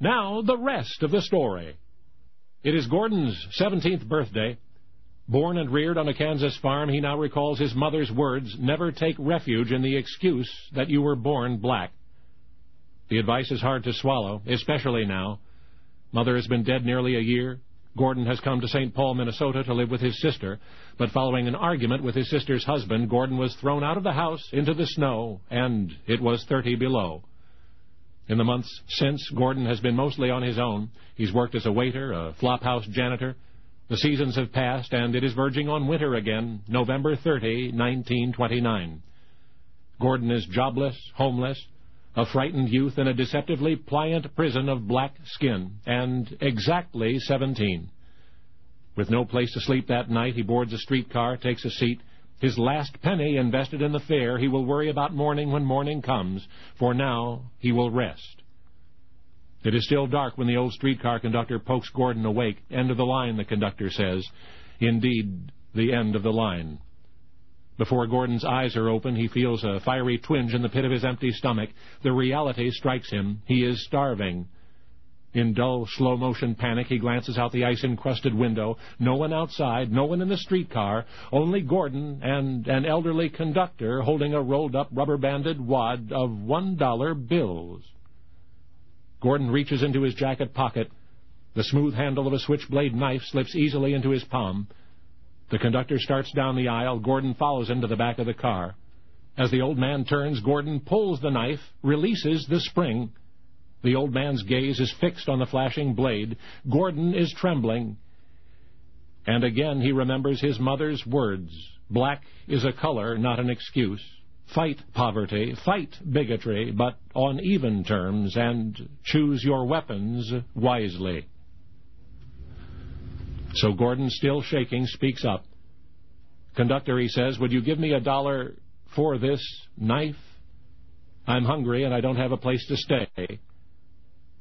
Now, the rest of the story. It is Gordon's 17th birthday. Born and reared on a Kansas farm, he now recalls his mother's words, "Never take refuge in the excuse that you were born black." The advice is hard to swallow, especially now. Mother has been dead nearly a year. Gordon has come to St. Paul, Minnesota to live with his sister, but following an argument with his sister's husband, Gordon was thrown out of the house into the snow, and it was 30 below. In the months since, Gordon has been mostly on his own. He's worked as a waiter, a flophouse janitor. The seasons have passed, and it is verging on winter again, November 30, 1929. Gordon is jobless, homeless, a frightened youth in a deceptively pliant prison of black skin, and exactly 17. With no place to sleep that night, he boards a streetcar, takes a seat. His last penny invested in the fare he will worry about morning when morning comes, for now he will rest. It is still dark when the old streetcar conductor pokes Gordon awake. "End of the line," the conductor says. Indeed, the end of the line. Before Gordon's eyes are open, he feels a fiery twinge in the pit of his empty stomach. The reality strikes him. He is starving. In dull, slow-motion panic, he glances out the ice-encrusted window. No one outside, no one in the streetcar, only Gordon and an elderly conductor holding a rolled-up, rubber-banded wad of $1 bills. Gordon reaches into his jacket pocket. The smooth handle of a switchblade knife slips easily into his palm. The conductor starts down the aisle. Gordon follows him to the back of the car. As the old man turns, Gordon pulls the knife, releases the spring. The old man's gaze is fixed on the flashing blade. Gordon is trembling. And again he remembers his mother's words. Black is a color, not an excuse. Fight poverty, fight bigotry, but on even terms, and choose your weapons wisely. So Gordon, still shaking, speaks up. "Conductor," he says, "would you give me $1 for this knife? I'm hungry and I don't have a place to stay."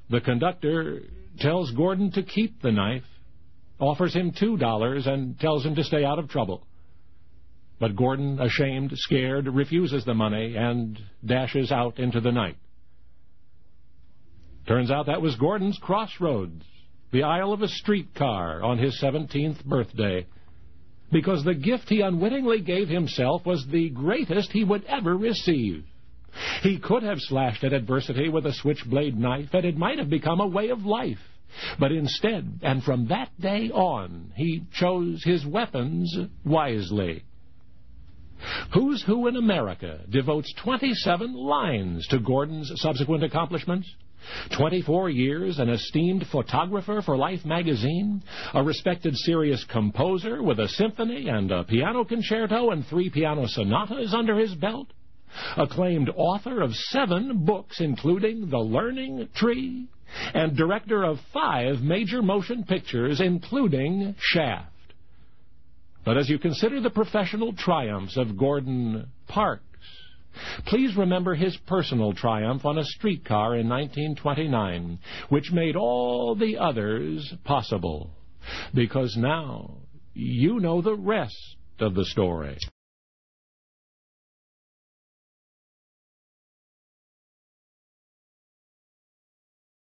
The conductor tells Gordon to keep the knife, offers him $2, and tells him to stay out of trouble. But Gordon, ashamed, scared, refuses the money and dashes out into the night. Turns out that was Gordon's crossroads, the aisle of a streetcar on his 17th birthday, because the gift he unwittingly gave himself was the greatest he would ever receive. He could have slashed at adversity with a switchblade knife, and it might have become a way of life. But instead, and from that day on, he chose his weapons wisely. Who's Who in America devotes 27 lines to Gordon's subsequent accomplishments. 24 years, an esteemed photographer for Life magazine, a respected serious composer with a symphony and a piano concerto and 3 piano sonatas under his belt, acclaimed author of 7 books, including The Learning Tree, and director of 5 major motion pictures, including Shaft. But as you consider the professional triumphs of Gordon Parks, please remember his personal triumph on a streetcar in 1929, which made all the others possible. Because now you know the rest of the story.